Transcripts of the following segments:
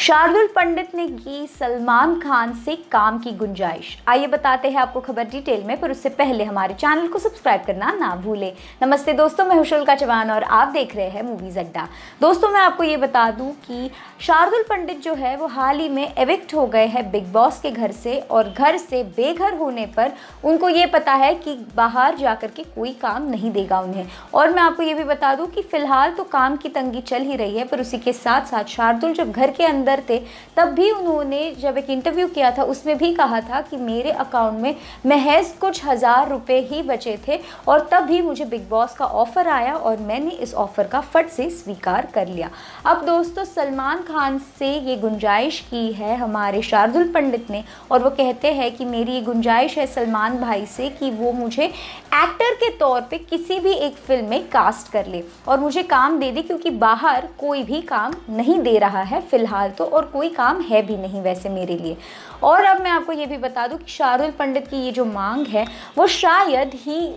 शार्दुल पंडित ने की सलमान खान से काम की गुंजाइश। आइए बताते हैं आपको खबर डिटेल में, पर उससे पहले हमारे चैनल को सब्सक्राइब करना ना भूलें। नमस्ते दोस्तों, मैं शुल्का चौहान और आप देख रहे हैं मूवीज अड्डा। दोस्तों मैं आपको ये बता दूं कि शार्दुल पंडित जो है वो हाल ही में एविक्ट हो गए हैं बिग बॉस के घर से, और घर से बेघर होने पर उनको ये पता है कि बाहर जाकर के कोई काम नहीं देगा उन्हें। और मैं आपको ये भी बता दूं कि फिलहाल तो काम की तंगी चल ही रही है, पर उसी के साथ साथ शार्दुल जब घर के अंदर थे तब भी उन्होंने जब एक इंटरव्यू किया था उसमें भी कहा था कि मेरे अकाउंट में महज कुछ हजार रुपए ही बचे थे, और तब भी मुझे बिग बॉस का ऑफर आया और मैंने इस ऑफर का फट से स्वीकार कर लिया। अब दोस्तों सलमान खान से ये गुंजाइश की है हमारे शार्दुल पंडित ने, और वो कहते हैं कि मेरी ये गुंजाइश है सलमान भाई से कि वो मुझे एक्टर के तौर पे किसी भी एक फिल्म में कास्ट कर ले और मुझे काम दे दे, क्योंकि बाहर कोई भी काम नहीं दे रहा है फिलहाल तो, और कोई काम है भी नहीं वैसे मेरे लिए। और अब मैं आपको ये भी बता दूं कि शार्दुल पंडित की ये जो मांग है वो शायद ही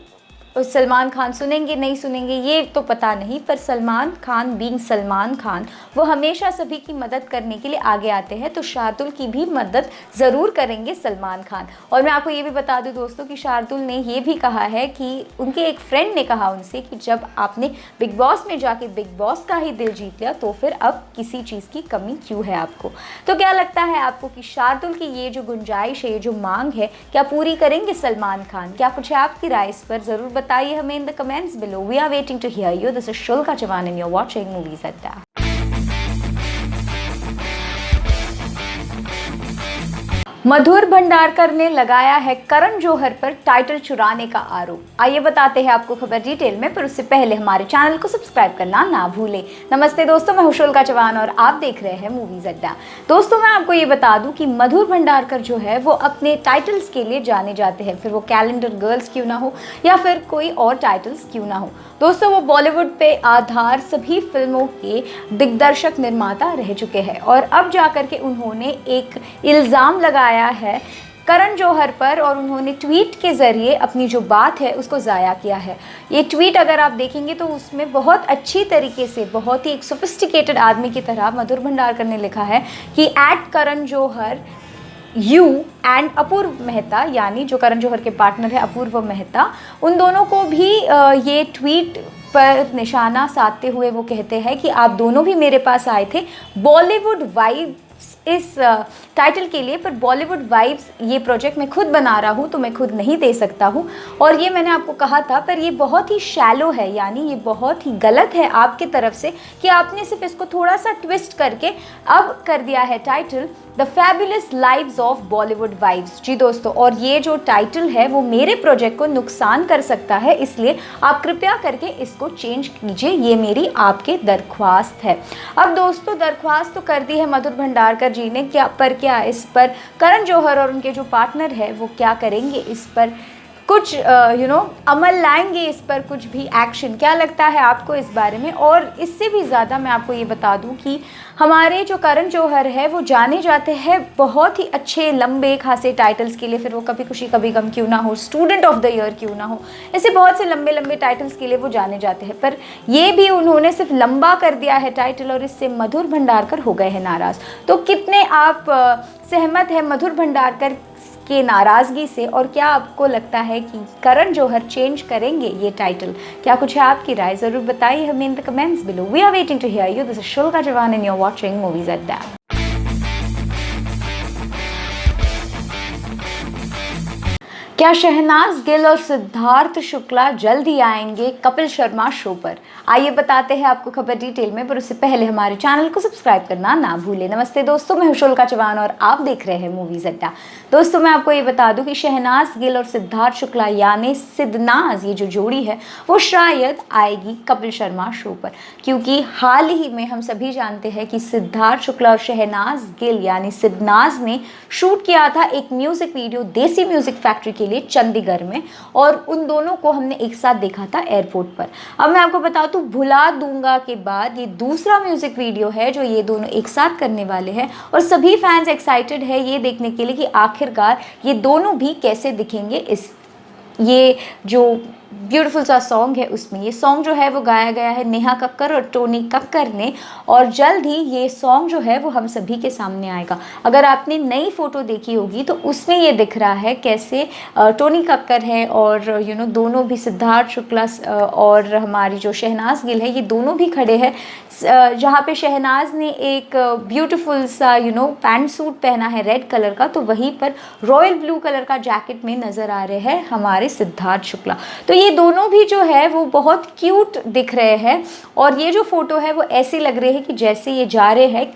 सलमान खान सुनेंगे नहीं सुनेंगे ये तो पता नहीं, पर सलमान खान बीइंग सलमान खान वो हमेशा सभी की मदद करने के लिए आगे आते हैं, तो शार्दुल की भी मदद ज़रूर करेंगे सलमान खान। और मैं आपको ये भी बता दूं दोस्तों कि शार्दुल ने ये भी कहा है कि उनके एक फ्रेंड ने कहा उनसे कि जब आपने बिग बॉस में जाके बिग बॉस का ही दिल जीत लिया तो फिर अब किसी चीज़ की कमी क्यों है आपको। तो क्या लगता है आपको कि शार्दुल की ये जो गुंजाइश है, ये जो मांग है, क्या पूरी करेंगे सलमान खान? क्या कुछ है आपकी राय इस पर? ज़रूर बताइए हमें in the comments below. We are waiting to hear you. This is Shulka Chauhan and you are watching Movies Adda. Madhur Bhandarkar ने लगाया है करण जौहर पर टाइटल चुराने का आरोप। आइए बताते हैं आपको खबर डिटेल में, पर उससे पहले हमारे चैनल को सब्सक्राइब करना ना भूलें। नमस्ते दोस्तों, मैं शुल्का चौहान और आप देख रहे हैं मूवीज अड्डा। दोस्तों मैं आपको ये बता दूं कि मधुर भंडारकर जो है वो अपने टाइटल्स के लिए जाने जाते हैं, फिर वो कैलेंडर गर्ल्स क्यों ना हो या फिर कोई और टाइटल्स क्यों ना हो। दोस्तों वो बॉलीवुड पे आधार सभी फिल्मों के दिग्दर्शक निर्माता रह चुके हैं, और अब जाकर के उन्होंने एक इल्ज़ाम लगाया है करण जौहर पर, और उन्होंने ट्वीट के ज़रिए अपनी जो बात है उसको ज़ाया किया है। ये ट्वीट अगर आप देखेंगे तो उसमें बहुत अच्छी तरीके से, बहुत ही एक सोफिस्टिकेटेड आदमी की तरह मधुर भंडारकर ने लिखा है कि at Karan Johar you and Apoorva Mehta, यानी जो करण जौहर के पार्टनर है अपूर्व मेहता, उन दोनों को भी ये ट्वीट पर निशाना साधते हुए वो कहते हैं कि आप दोनों भी मेरे पास आए थे बॉलीवुड वाइब्स इस टाइटल के लिए, पर बॉलीवुड वाइब्स ये प्रोजेक्ट मैं खुद बना रहा हूँ तो मैं खुद नहीं दे सकता हूँ, और ये मैंने आपको कहा था, पर ये बहुत ही शैलो है, यानी ये बहुत ही गलत है आपके तरफ से कि आपने सिर्फ इसको थोड़ा सा ट्विस्ट करके अब कर दिया है title the fabulous lives of Bollywood wives. जी दोस्तों, और ये जो टाइटल है वो मेरे प्रोजेक्ट को नुकसान कर सकता है, इसलिए आप कृपया करके इसको चेंज कीजिए, ये मेरी आपके दरख्वास्त है। अब दोस्तों दरख्वास्त तो कर दी है मधुर भंडारकर जी ने, क्या इस पर करण जौहर और उनके जो पार्टनर है वो क्या करेंगे, इस पर कुछ अमल लाएंगे, इस पर कुछ भी एक्शन? क्या लगता है आपको इस बारे में? और इससे भी ज़्यादा मैं आपको ये बता दूं कि हमारे जो करण जौहर है वो जाने जाते हैं बहुत ही अच्छे लंबे खासे टाइटल्स के लिए, फिर वो कभी खुशी कभी गम क्यों ना हो, स्टूडेंट ऑफ द ईयर क्यों ना हो, ऐसे बहुत से लंबे लंबे टाइटल्स के लिए वो जाने जाते हैं, पर ये भी उन्होंने सिर्फ लंबा कर दिया है टाइटल, और इससे मधुर भंडारकर हो गए हैं नाराज़। तो कितने आप सहमत हैं मधुर भंडारकर के नाराज़गी से, और क्या आपको लगता है कि करण जौहर चेंज करेंगे ये टाइटल? क्या कुछ है आपकी राय? ज़रूर बताइए हमें in the comments below. We are waiting to hear you. This is Shulka Chauhan and you are watching Movies Adda. क्या शहनाज गिल और सिद्धार्थ शुक्ला जल्द ही आएंगे कपिल शर्मा शो पर? आइए बताते हैं आपको खबर डिटेल में, पर उससे पहले हमारे चैनल को सब्सक्राइब करना ना भूलें। नमस्ते दोस्तों, मैं शुल्का चौहान और आप देख रहे हैं मूवीज अड्डा। दोस्तों मैं आपको ये बता दूं कि शहनाज गिल और सिद्धार्थ शुक्ला यानी सिद्धनाज, ये जो जोड़ी है वो शायद आएगी कपिल शर्मा शो पर, क्योंकि हाल ही में हम सभी जानते हैं कि सिद्धार्थ शुक्ला और शहनाज गिल यानी सिद्धनाज ने शूट किया था एक म्यूजिक वीडियो देसी म्यूजिक फैक्ट्री के लिए चंडीगढ़ में, और उन दोनों को हमने एक साथ देखा था एयरपोर्ट पर। अब मैं आपको बता दूं भुला दूंगा के बाद ये दूसरा म्यूजिक वीडियो है जो ये दोनों एक साथ करने वाले हैं, और सभी फैंस एक्साइटेड है ये देखने के लिए कि आखिरकार ये दोनों भी कैसे दिखेंगे इस ये जो ब्यूटीफुल सा सॉन्ग है उसमें। ये सॉन्ग जो है वो गाया गया है नेहा कक्कर और टोनी कक्कर ने, और जल्द ही ये सॉन्ग जो है वो हम सभी के सामने आएगा। अगर आपने नई फ़ोटो देखी होगी तो उसमें ये दिख रहा है कैसे टोनी कक्कर है और दोनों भी, सिद्धार्थ शुक्ला और हमारी जो शहनाज गिल है, ये दोनों भी खड़े हैं। जहाँ पे शहनाज ने एक ब्यूटीफुल सा पैंट सूट पहना है रेड कलर का, तो वहीं पर रॉयल ब्लू कलर का जैकेट में नज़र आ रहे हैं हमारे सिद्धार्थ शुक्ला। तो ये दोनों भी जो है वो बहुत क्यूट दिख रहे हैं, और ये जो फ़ोटो है वो ऐसी लग रही है कि जैसे ये जा रहे हैं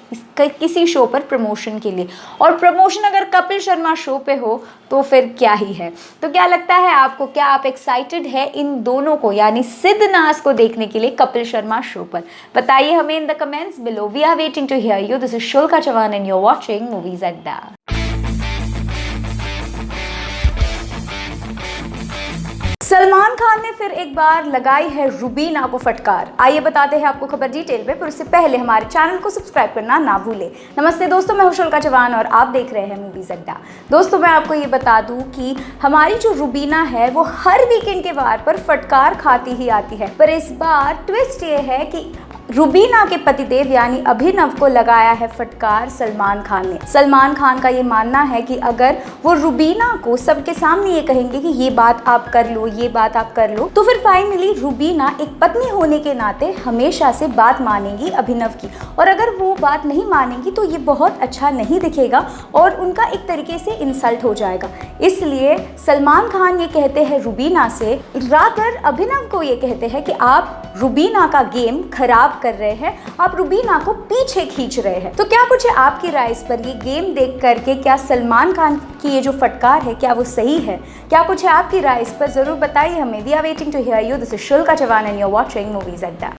किसी शो पर प्रमोशन के लिए। और प्रमोशन अगर कपिल शर्मा शो पे हो तो फिर क्या ही है। तो क्या लगता है आपको, क्या आप एक्साइटेड है इन दोनों को यानी सिद्ध नाज को देखने के लिए कपिल शर्मा शो पर? बताइए हमें in the comments below. We are waiting to hear you. This is Shulka Chauhan and you are watching Movies Adda. Salman Khan ने फिर एक बार लगाई है रुबीना को फटकार। आइए बताते हैं आपको खबर डिटेल में, पर उससे पहले हमारे चैनल को सब्सक्राइब करना ना भूलें। नमस्ते दोस्तों, मैं हूं शुल्का चौहान और आप देख रहे हैं मूवीज अड्डा। दोस्तों, मैं आपको ये बता दूं कि हमारी जो रुबीना है वो हर वीकेंड के वार पर फटकार खाती ही आती है, पर इस बार ट्विस्ट ये है कि रुबीना के पतिदेव यानी अभिनव को लगाया है फटकार सलमान खान ने। सलमान खान का ये मानना है कि अगर वो रुबीना को सबके सामने ये कहेंगे कि ये बात आप कर लो, ये बात आप कर लो, तो फिर फाइनली रुबीना एक पत्नी होने के नाते हमेशा से बात मानेगी अभिनव की, और अगर वो बात नहीं मानेगी तो ये बहुत अच्छा नहीं दिखेगा और उनका एक तरीके से इंसल्ट हो जाएगा। इसलिए सलमान खान ये कहते हैं रुबीना से, रादर अभिनव को ये कहते हैं कि आप रुबीना का गेम खराब कर रहे हैं, आप रुबीना को पीछे खींच रहे हैं। तो क्या कुछ है आपकी राय इस पर? ये गेम देख करके क्या सलमान खान की ये जो फटकार है क्या वो सही है? क्या कुछ है आपकी राय इस पर? जरूर बताइए हमें। We are waiting to hear you. This is Shulka Chauhan and you are watching Movies Adda.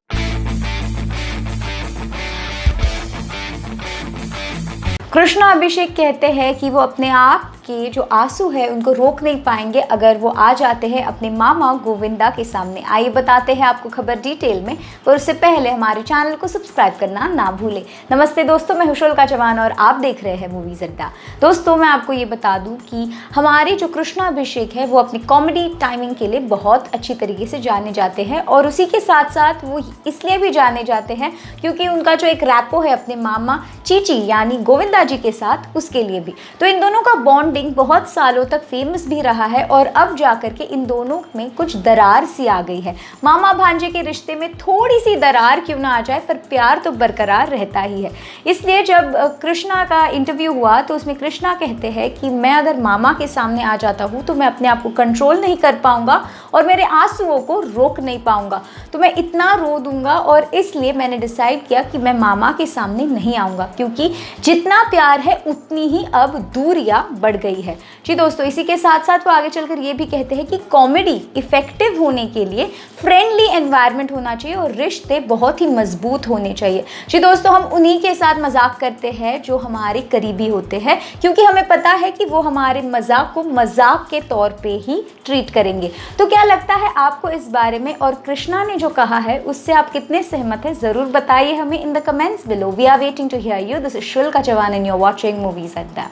Krishna अभिषेक कहते हैं कि वो अपने आप के जो आंसू है उनको रोक नहीं पाएंगे अगर वो आ जाते हैं अपने मामा गोविंदा के सामने। आइए बताते हैं आपको खबर डिटेल में, पर उससे पहले हमारे चैनल को सब्सक्राइब करना ना भूलें। नमस्ते दोस्तों, मैं हूं शुल्का चौहान और आप देख रहे हैं मूवीज अड्डा। दोस्तों, मैं आपको ये बता दूं कि हमारे जो कृष्णा अभिषेक है वो अपनी कॉमेडी टाइमिंग के लिए बहुत अच्छी तरीके से जाने जाते हैं, और उसी के साथ साथ वो इसलिए भी जाने जाते हैं क्योंकि उनका जो एक रैपो है अपने मामा चीची यानी गोविंदा जी के साथ, उसके लिए भी। तो इन दोनों का बॉन्ड बहुत सालों तक फेमस भी रहा है, और अब जाकर के इन दोनों में कुछ दरार सी आ गई है। मामा भांजे के रिश्ते में थोड़ी सी दरार क्यों ना आ जाए, पर प्यार तो बरकरार रहता ही है। इसलिए जब कृष्णा का इंटरव्यू हुआ तो उसमें कृष्णा कहते हैं कि मैं अगर मामा के सामने आ जाता हूँ तो मैं अपने आप को कंट्रोल नहीं कर पाऊंगा और मेरे आंसुओं को रोक नहीं पाऊंगा, तो मैं इतना रो दूंगा, और इसलिए मैंने डिसाइड किया कि मैं मामा के सामने नहीं आऊंगा, क्योंकि जितना प्यार है उतनी ही अब दूरियां बढ़ गई है। जी दोस्तों, इसी के साथ साथ वो आगे चलकर ये भी कहते हैं कि कॉमेडी इफेक्टिव होने के लिए फ्रेंडली एनवायरनमेंट होना चाहिए और रिश्ते बहुत ही मजबूत होने चाहिए। जी दोस्तों, हम उन्हीं के साथ मजाक करते हैं जो हमारे करीबी होते हैं, क्योंकि हमें पता है कि वो हमारे मजाक को मजाक के तौर पे ही ट्रीट करेंगे। तो क्या लगता है आपको इस बारे में, और कृष्णा ने जो कहा है उससे आप कितने सहमत हैं? जरूर बताइए हमें in the comments below. We are waiting to hear you. This is Shulka Chauhan and you are watching Movies Adda.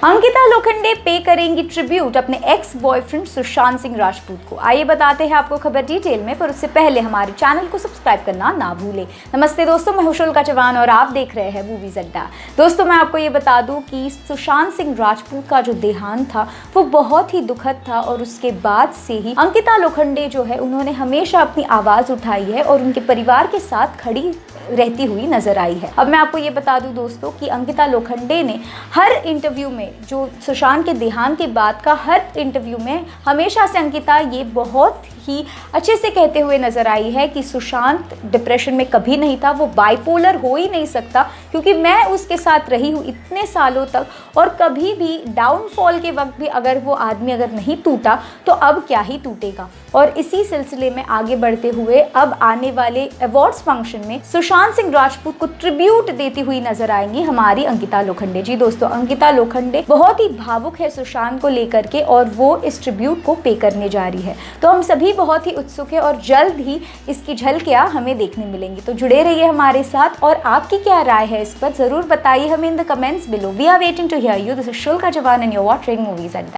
Ankita Lokhande पे करेंगी ट्रिब्यूट अपने एक्स बॉयफ्रेंड सुशांत सिंह राजपूत को। आइए बताते हैं आपको खबर डिटेल में, पर उससे पहले हमारे चैनल को सब्सक्राइब करना ना भूलें। नमस्ते दोस्तों, मैं हूं शुल्का चौहान और आप देख रहे हैं मूवीज अड्डा। दोस्तों, मैं आपको ये बता दूं कि सुशांत सिंह राजपूत का जो देहांत था वो बहुत ही दुखद था, और उसके बाद से ही अंकिता लोखंडे जो है उन्होंने हमेशा अपनी आवाज़ उठाई है और उनके परिवार के साथ खड़ी रहती हुई नजर आई है। अब मैं आपको ये बता दूं दोस्तों कि अंकिता लोखंडे ने हर इंटरव्यू में, जो सुशांत के देहांत के बाद का हर इंटरव्यू में, हमेशा से अंकिता ये बहुत ही अच्छे से कहते हुए नजर आई है कि सुशांत डिप्रेशन में कभी नहीं था, वो बाइपोलर हो ही नहीं सकता, क्योंकि मैं उसके साथ रही हूँ इतने सालों तक, और कभी भी डाउनफॉल के वक्त भी अगर वो आदमी अगर नहीं टूटा तो अब क्या ही टूटेगा। और इसी सिलसिले में आगे बढ़ते हुए अब आने वाले अवार्ड्स फंक्शन में सुशांत सिंह राजपूत को ट्रिब्यूट देती हुई नजर आएंगी हमारी अंकिता लोखंडे। जी दोस्तों, अंकिता लोखंडे बहुत ही भावुक है सुशांत को लेकर के और वो इस ट्रिब्यूट को पे करने जा रही है। तो हम सभी बहुत ही उत्सुक है और जल्द ही इसकी झलकियाँ हमें देखने मिलेंगी। तो जुड़े रहिए हमारे साथ और आपकी क्या राय है इस पर ज़रूर बताइए हमें in the comments below. We are waiting to hear you. This is Shulka Jawan and you are watching movies eight